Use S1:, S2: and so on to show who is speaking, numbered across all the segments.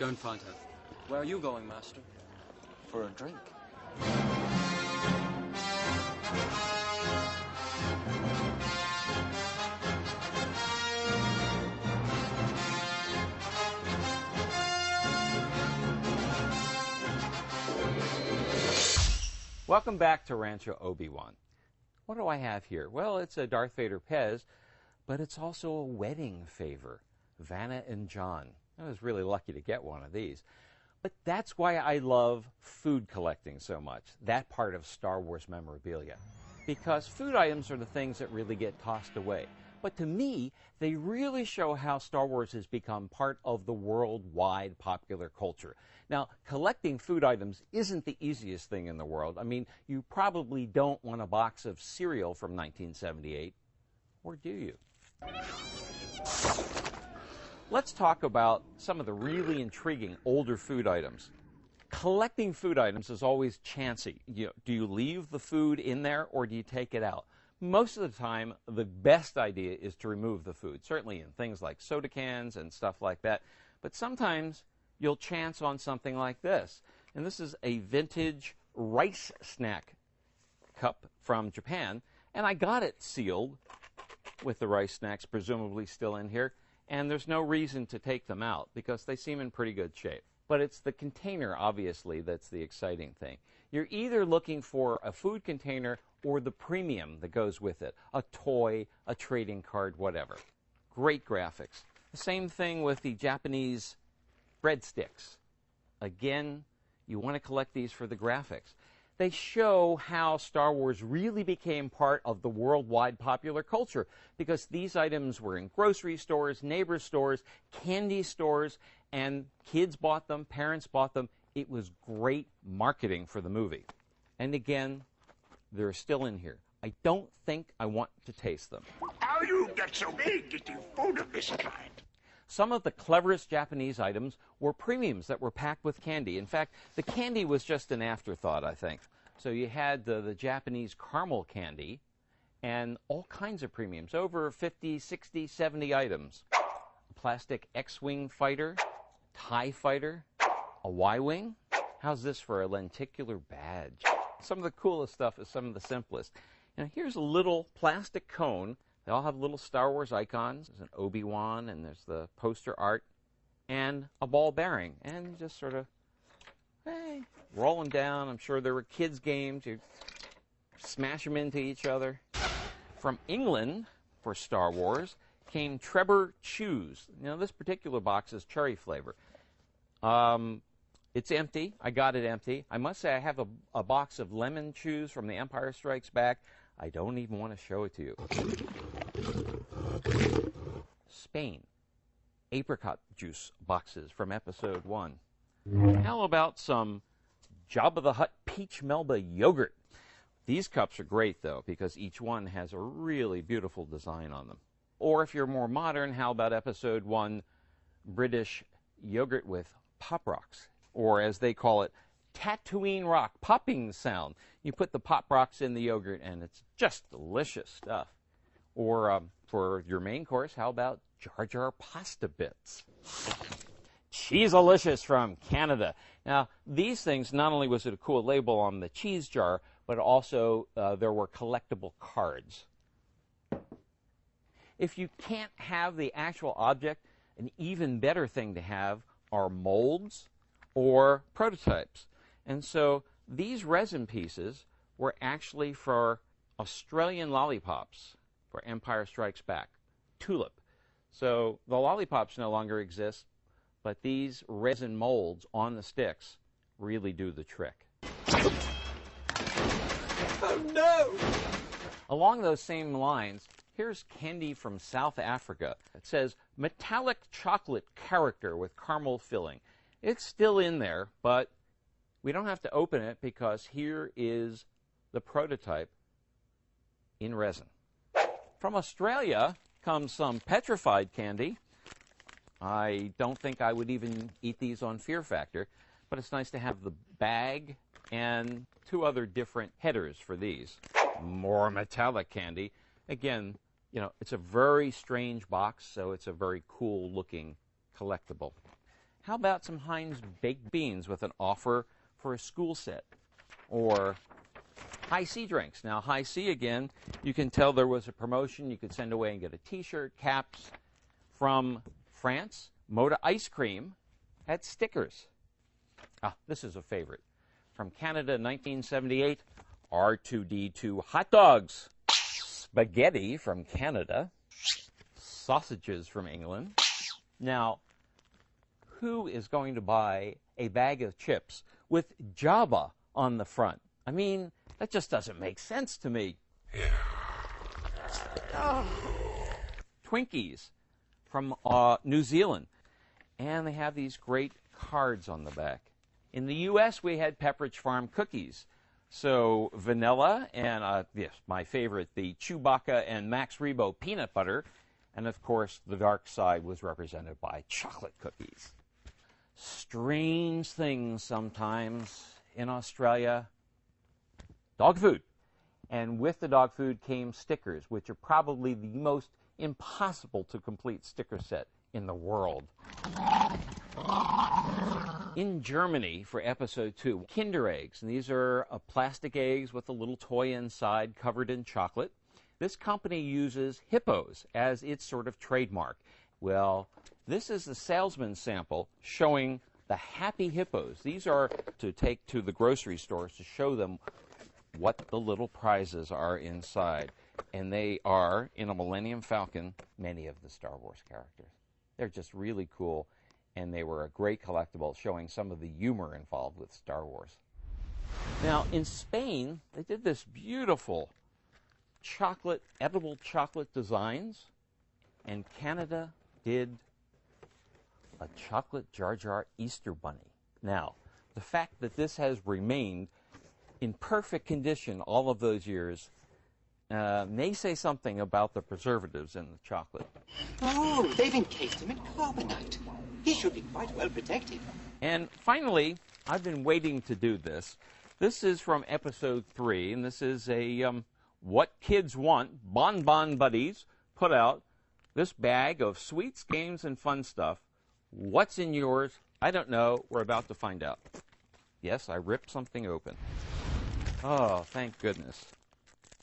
S1: Go and find her.
S2: Where are you going, Master?
S3: For a drink.
S4: Welcome back to Rancho Obi-Wan. What do I have here? Well, it's a Darth Vader Pez, but it's also a wedding favor. Vanna and John. I was really lucky to get one of these. But that's why I love food collecting so much, that part of Star Wars memorabilia. Because food items are the things that really get tossed away. But to me, they really show how Star Wars has become part of the worldwide popular culture. Now, collecting food items isn't the easiest thing in the world. I mean, you probably don't want a box of cereal from 1978, or do you? Let's talk about some of the really intriguing older food items. Collecting food items is always chancy. Do you leave the food in there or do you take it out? Most of the time, the best idea is to remove the food, certainly in things like soda cans and stuff like that. But sometimes you'll chance on something like this. And this is a vintage rice snack cup from Japan. And I got it sealed with the rice snacks presumably still in here. And there's no reason to take them out because they seem in pretty good shape. But it's the container, obviously, that's the exciting thing. You're either looking for a food container or the premium that goes with it, a toy, a trading card, whatever. Great graphics. The same thing with the Japanese breadsticks. Again, you want to collect these for the graphics. They show how Star Wars really became part of the worldwide popular culture because these items were in grocery stores, neighbor stores, candy stores, and kids bought them, parents bought them. It was great marketing for the movie. And again, they're still in here. I don't think I want to taste them.
S5: How you get so big eating food of this kind?
S4: Some of the cleverest Japanese items were premiums that were packed with candy. In fact, the candy was just an afterthought, I think. So you had the Japanese caramel candy and all kinds of premiums, over 50, 60, 70 items. A plastic X-Wing fighter, TIE fighter, a Y-Wing. How's this for a lenticular badge? Some of the coolest stuff is some of the simplest. Now here's a little plastic cone. They all have little Star Wars icons. There's an Obi-Wan, and there's the poster art, and a ball bearing. And you just sort of, hey, roll them down. I'm sure there were kids' games. You smash them into each other. From England, for Star Wars, came Trevor Chews. Now, this particular box is cherry flavor. It's empty. I got it empty. I must say I have a box of lemon chews from The Empire Strikes Back. I don't even want to show it to you. Spain. Apricot juice boxes from Episode 1. How about some Jabba the Hutt Peach Melba yogurt? These cups are great, though, because each one has a really beautiful design on them. Or if you're more modern, how about Episode 1 British yogurt with Pop Rocks? Or as they call it, Tatooine Rock popping sound. You put the Pop Rocks in the yogurt and it's just delicious stuff. Or for your main course, how about Jar Jar pasta bits? Cheesealicious from Canada. Now, these things, not only was it a cool label on the cheese jar, but also there were collectible cards. If you can't have the actual object, an even better thing to have are molds or prototypes. And so these resin pieces were actually for Australian lollipops for Empire Strikes Back, Tulip. So the lollipops no longer exist, but these resin molds on the sticks really do the trick.
S2: Oh no!
S4: Along those same lines, here's candy from South Africa. It says metallic chocolate character with caramel filling. It's still in there, but we don't have to open it because here is the prototype in resin. From Australia comes some petrified candy. I don't think I would even eat these on Fear Factor, but it's nice to have the bag and two other different headers for these. More metallic candy. Again, you know, it's a very strange box, so it's a very cool looking collectible. How about some Heinz baked beans with an offer for a school set? Or High C drinks. Now, High C, again, you can tell there was a promotion. You could send away and get a T-shirt, caps. From France, Moda Ice Cream had stickers. Ah, this is a favorite. From Canada, 1978, R2D2 hot dogs. Spaghetti from Canada. Sausages from England. Now, who is going to buy a bag of chips with Java on the front? I mean, that just doesn't make sense to me. Twinkies from New Zealand. And they have these great cards on the back. In the U.S., we had Pepperidge Farm cookies. So vanilla and, yes, my favorite, the Chewbacca and Max Rebo peanut butter. And, of course, the dark side was represented by chocolate cookies. Strange things sometimes in Australia. Dog food. And with the dog food came stickers, which are probably the most impossible to complete sticker set in the world. In Germany, for episode 2, Kinder eggs. And these are plastic eggs with a little toy inside covered in chocolate. This company uses hippos as its sort of trademark. Well, this is the salesman's sample showing the happy hippos. These are to take to the grocery stores to show them what the little prizes are inside. And they are, in a Millennium Falcon, many of the Star Wars characters. They're just really cool, and they were a great collectible showing some of the humor involved with Star Wars. Now, in Spain, they did this beautiful chocolate, edible chocolate designs, and Canada did a chocolate Jar Jar Easter Bunny. Now, the fact that this has remained in perfect condition all of those years may say something about the preservatives in the chocolate.
S1: Oh, they've encased him in carbonite. He should be quite well protected.
S4: And finally, I've been waiting to do this. This is from episode 3, and this is a What Kids Want. Bon Bon Buddies put out this bag of sweets, games, and fun stuff. What's in yours? I don't know. We're about to find out. Yes, I ripped something open. Oh, thank goodness.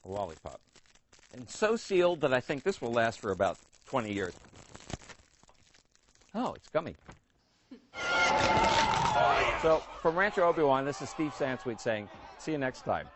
S4: A lollipop. And so sealed that I think this will last for about 20 years. Oh, it's gummy. So, from Rancho Obi-Wan, this is Steve Sansweet saying, see you next time.